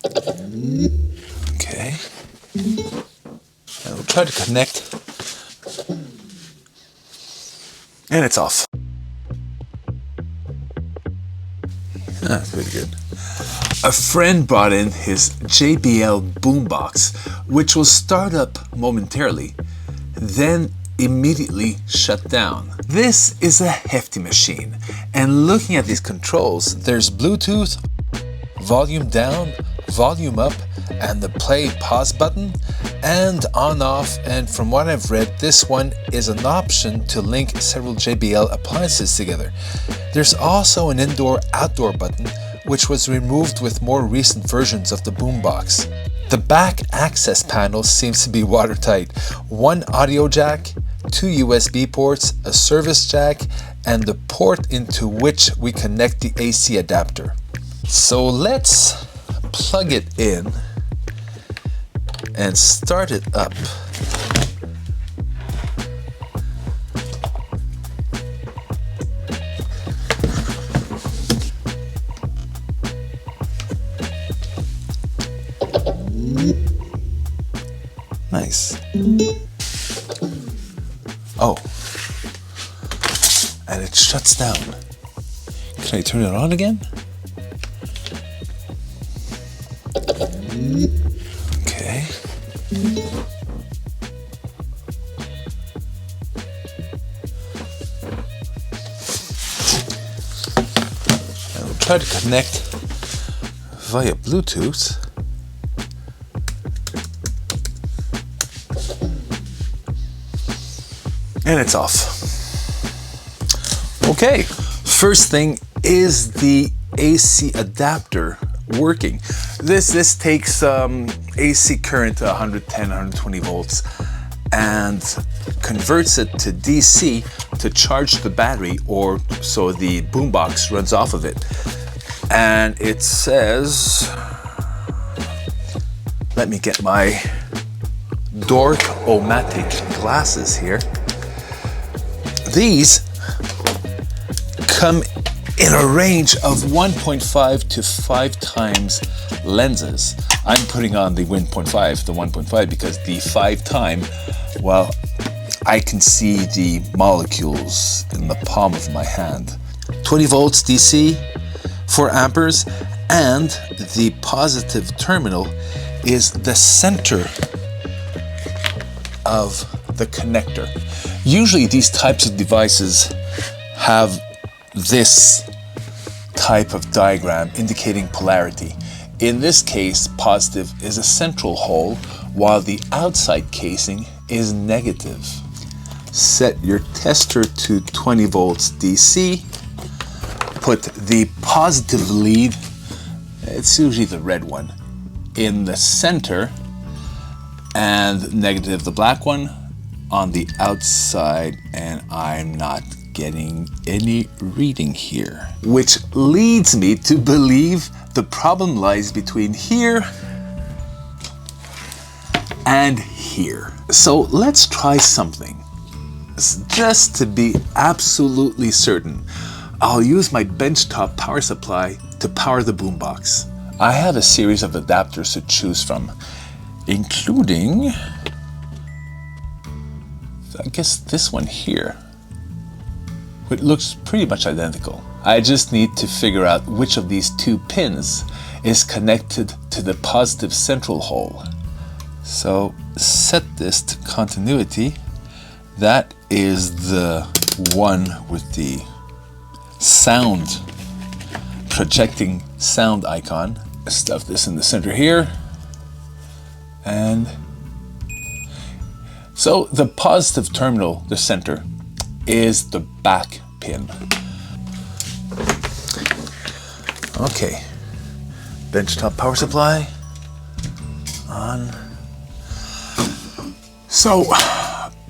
Okay. And we'll try to connect. And it's off. That's pretty good. A friend brought in his JBL Boombox, which will start up momentarily, then immediately shut down. This is a hefty machine, and looking at these controls, there's Bluetooth, volume down, volume up, and the play pause button, and on off, and from what I've read, this one is an option to link several JBL appliances together. There's also an indoor-outdoor button, which was removed with more recent versions of the Boombox. The back access panel seems to be watertight. One audio jack, 2 USB ports, a service jack, and the port into which we connect the AC adapter. So let's plug it in and start it up. Nice. Oh, and it shuts down. Can I turn it on again? Okay. And we'll try to connect via Bluetooth. And it's off. Okay, first thing is the AC adapter working. This takes AC current to 110, 120 volts and converts it to DC to charge the battery, or so the boombox runs off of it. And it says, let me get my Dork-O-Matic glasses here. These come in a range of 1.5 to 5 times lenses. I'm putting on the 1.5 because the 5 time, well, I can see the molecules in the palm of my hand. 20 volts DC, 4 amperes, and the positive terminal is the center of the connector. Usually these types of devices have this type of diagram indicating polarity. In this case, positive is a central hole, while the outside casing is negative. Set your tester to 20 volts DC. Put the positive lead, it's usually the red one, in the center, and negative, the black one, on the outside, and I'm not getting any reading here. Which leads me to believe the problem lies between here and here. So let's try something. Just to be absolutely certain, I'll use my benchtop power supply to power the boombox. I have a series of adapters to choose from, including, I guess, this one here. It looks pretty much identical. I just need to figure out which of these 2 pins is connected to the positive central hole. So set this to continuity. That is the one with the sound, projecting sound icon. Stuff this in the center here. And so the positive terminal, the center, is the back pin. Okay, benchtop power supply on. So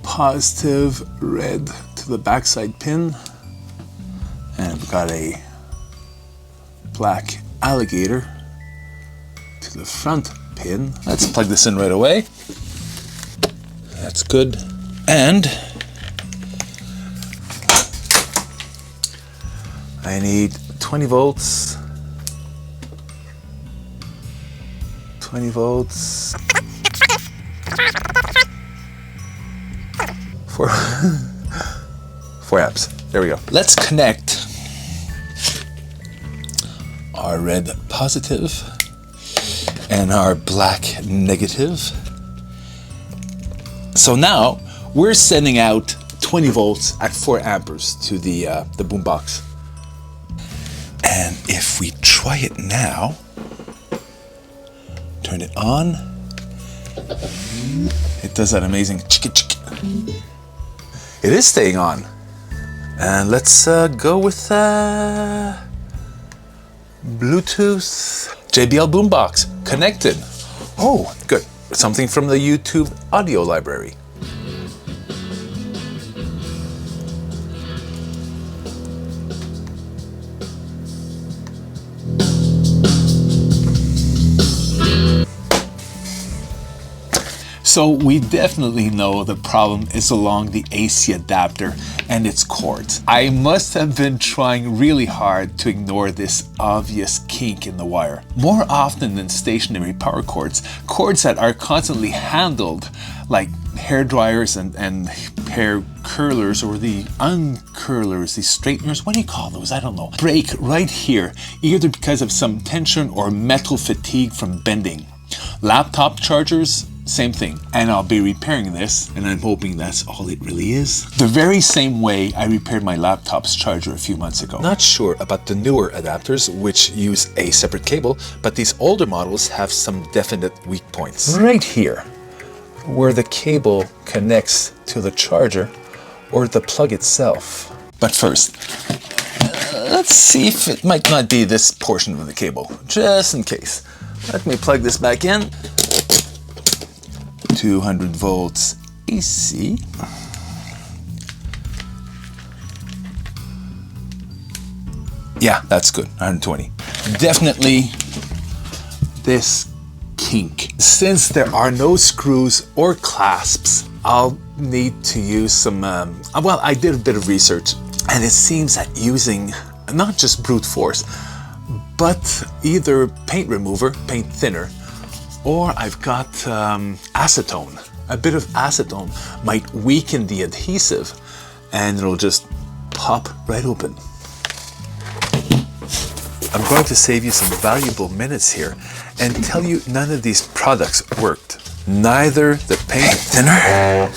positive red to the backside pin, and we've got a black alligator to the front pin. Let's plug this in right away. That's good. And I need 20 volts 20 volts. 4 amps. There we go. Let's connect our red positive and our black negative. So now we're sending out 20 volts at 4 amperes to the boombox. And if we try it now, turn it on, it does that amazing chicka chicka. It is staying on. And let's go with Bluetooth. JBL Boombox connected. Oh, good. Something from the YouTube audio library. So we definitely know the problem is along the AC adapter and its cords. I must have been trying really hard to ignore this obvious kink in the wire. More often than stationary power cords, cords that are constantly handled like hair dryers and hair curlers, or the uncurlers, the straighteners, what do you call those? I don't know. Break right here, either because of some tension or metal fatigue from bending. Laptop chargers, same thing, and I'll be repairing this, and I'm hoping that's all it really is. The very same way I repaired my laptop's charger a few months ago. Not sure about the newer adapters, which use a separate cable, but these older models have some definite weak points. Right here, where the cable connects to the charger or the plug itself. But first, let's see if it might not be this portion of the cable, just in case. Let me plug this back in. 200 volts AC. Yeah, that's good, 120. Definitely this kink. Since there are no screws or clasps, I'll need to use some, well, I did a bit of research, and it seems that using not just brute force, but either paint remover, paint thinner, or I've got acetone. A bit of acetone might weaken the adhesive and it'll just pop right open. I'm going to save you some valuable minutes here and tell you none of these products worked. Neither the paint thinner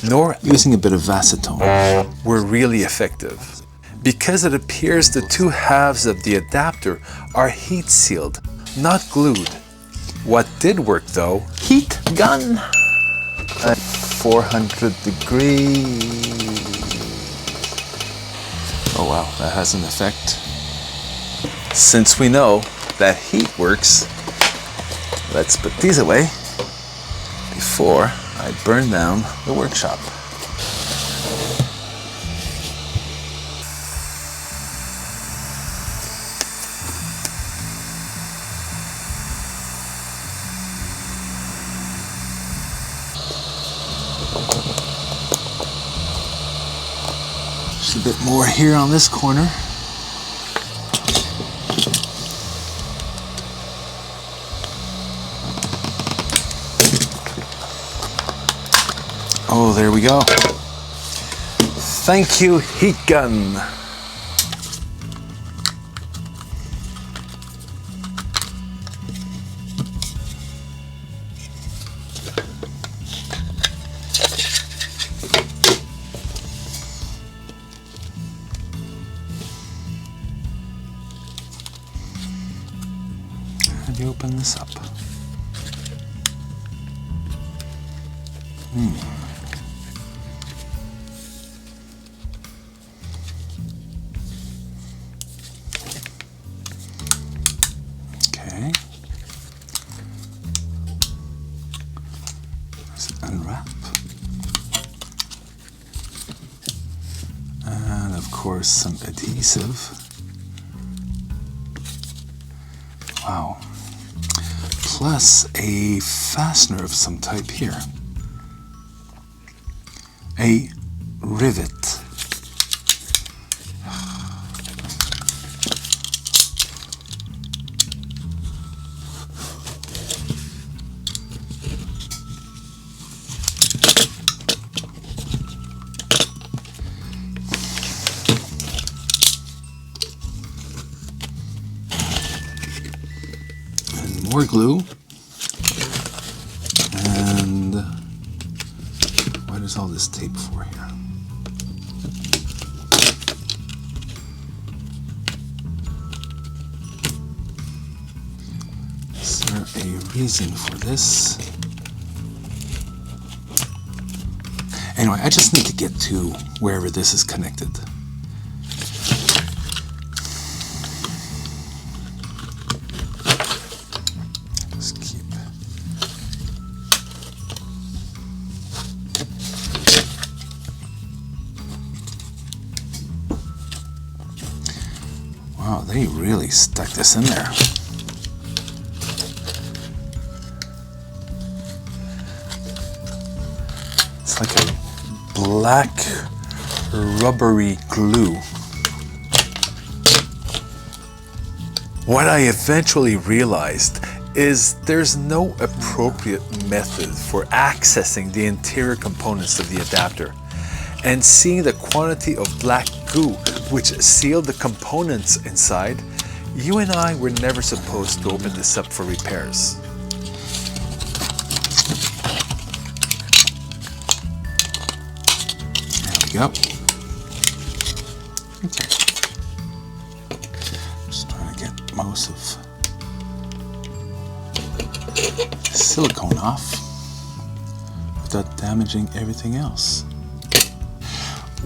nor using a bit of acetone were really effective, because it appears the two halves of the adapter are heat sealed, not glued. What did work though, heat gun at 400 degrees. Oh wow, that has an effect. Since we know that heat works, let's put these away before I burn down the workshop. Just a bit more here on this corner. Oh, there we go. Thank you, heat gun. Let me open this up. Okay. Let's unwrap. And of course some adhesive. Wow. Plus a fastener of some type here. A rivet. more glue. And what is all this tape for here? Is there a reason for this? Anyway, I just need to get to wherever this is connected. Just keep. Wow, they really stuck this in there. It's like a black rubbery glue. What I eventually realized is there's no appropriate method for accessing the interior components of the adapter. And seeing the quantity of black goo which sealed the components inside, you and I were never supposed to open this up for repairs. Yep. Okay. Just trying to get most of the silicone off without damaging everything else.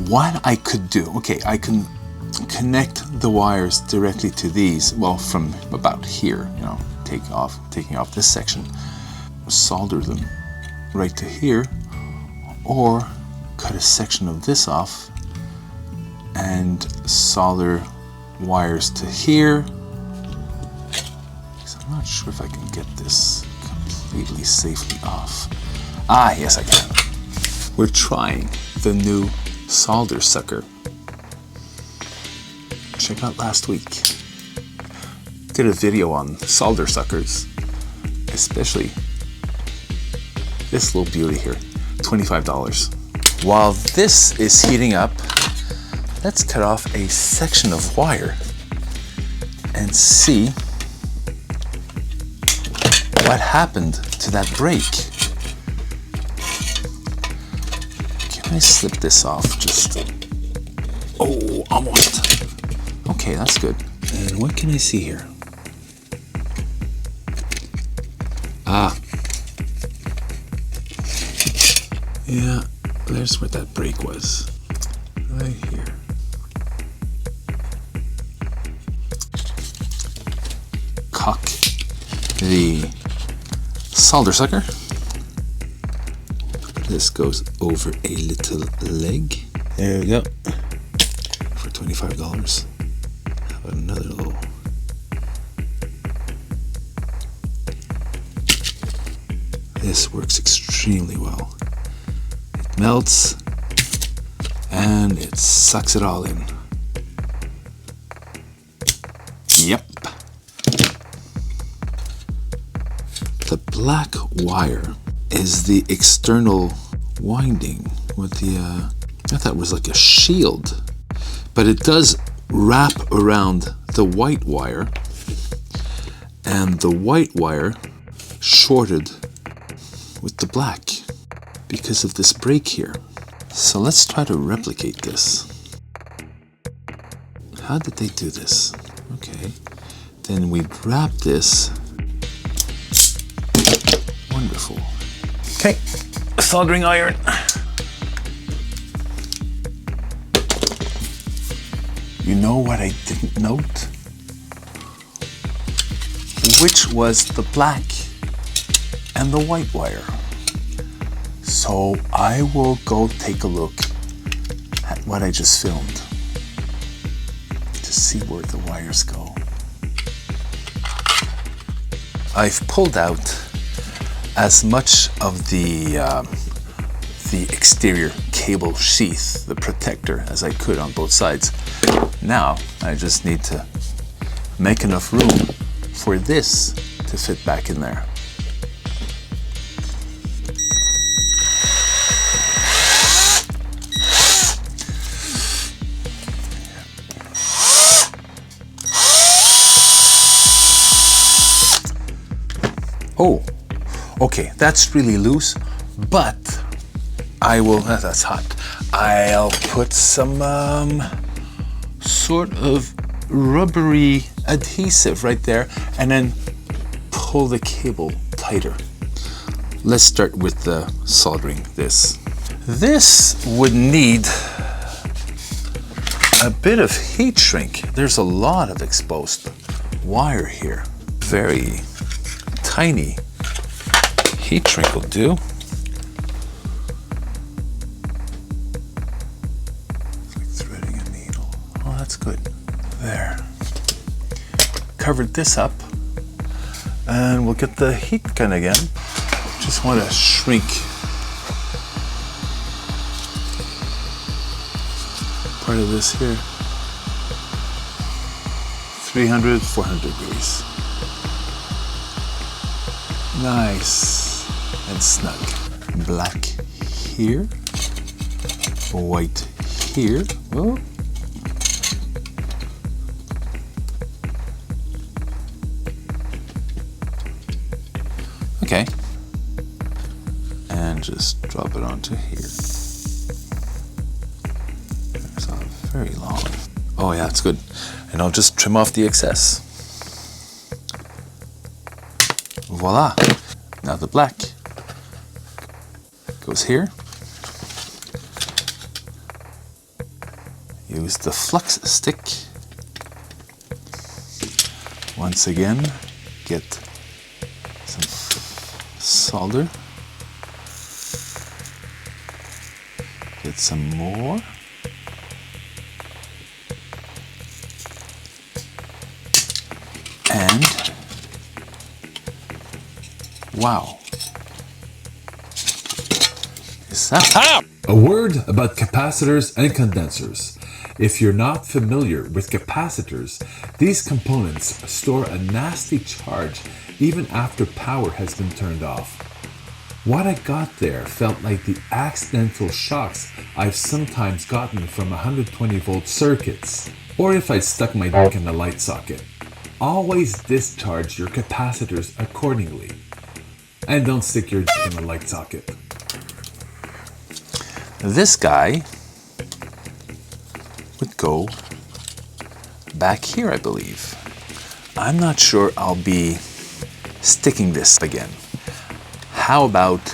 What I could do, okay, I can connect the wires directly to these, well, from about here, you know, taking off this section, solder them right to here, or cut a section of this off and solder wires to here. Because I'm not sure if I can get this completely safely off. Ah, yes I can. We're trying the new solder sucker. Check out last week. Did a video on solder suckers, especially this little beauty here, $25. While this is heating up, let's cut off a section of wire and see what happened to that break. Can I slip this off just? Oh, almost. Okay, that's good. And what can I see here? Ah. Yeah. There's where that break was, right here. Cock the solder sucker. This goes over a little leg. There we go. For $25. How about another little? This works extremely well. Melts and it sucks it all in. Yep. The black wire is the external winding with the I thought it was like a shield, but it does wrap around the white wire, and the white wire shorted with the black because of this break here. So let's try to replicate this. How did they do this? Okay, then we wrap this. Wonderful. Okay, soldering iron. You know what I didn't note? Which was the black and the white wire. So I will go take a look at what I just filmed to see where the wires go. I've pulled out as much of the exterior cable sheath, the protector, as I could on both sides. Now I just need to make enough room for this to fit back in there. Oh, okay, that's really loose, but I will, that's hot. I'll put some sort of rubbery adhesive right there and then pull the cable tighter. Let's start with the soldering this. This would need a bit of heat shrink. There's a lot of exposed wire here. Very tiny heat shrink will do. It's like threading a needle. Oh, that's good. There. Covered this up, and we'll get the heat gun again. Just want to shrink part of this here. 300, 400 degrees. Nice and snug. Black here, white here. Oh. Okay. And just drop it onto here. It's not very long. Oh yeah, it's good. And I'll just trim off the excess. Voila. Now the black goes here. Use the flux stick. Once again, get some solder. Get some more. And wow. Is that A word about capacitors and condensers. If you're not familiar with capacitors, these components store a nasty charge even after power has been turned off. What I got there felt like the accidental shocks I've sometimes gotten from 120 volt circuits, or if I stuck my dick in a light socket. Always discharge your capacitors accordingly, and don't stick your dick in a light socket. this guy would go back here, I believe. I'm not sure I'll be sticking this again. How about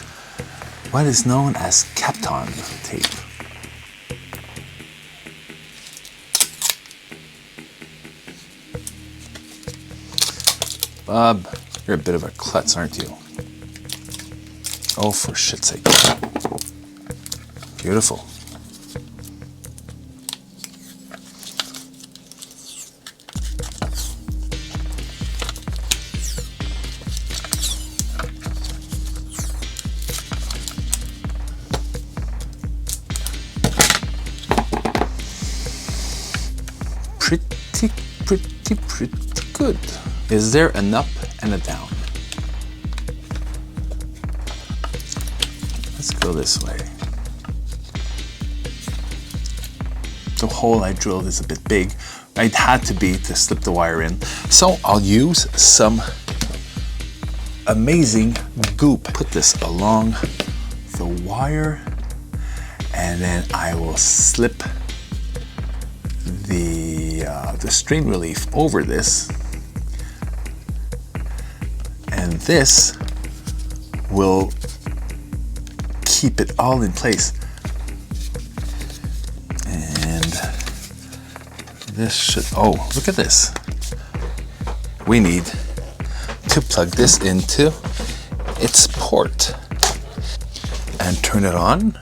what is known as Kapton tape? Bob, you're a bit of a klutz, aren't you? Oh, for shit's sake. Beautiful. Pretty good. Is there an up and a down? Let's go this way. The hole I drilled is a bit big. It had to be to slip the wire in. So I'll use some amazing goop. Put this along the wire, and then I will slip the strain relief over this, and this will keep it all in place. And this should, oh, look at this. We need to plug this into its port and turn it on.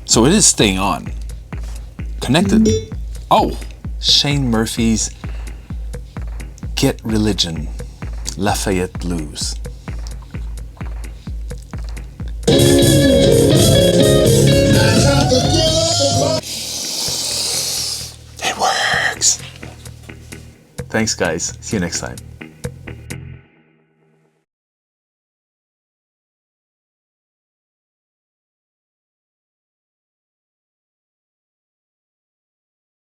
So it is staying on. Connected. Oh, Shane Murphy's Get Religion, Lafayette Blues. It works. Thanks, guys. See you next time.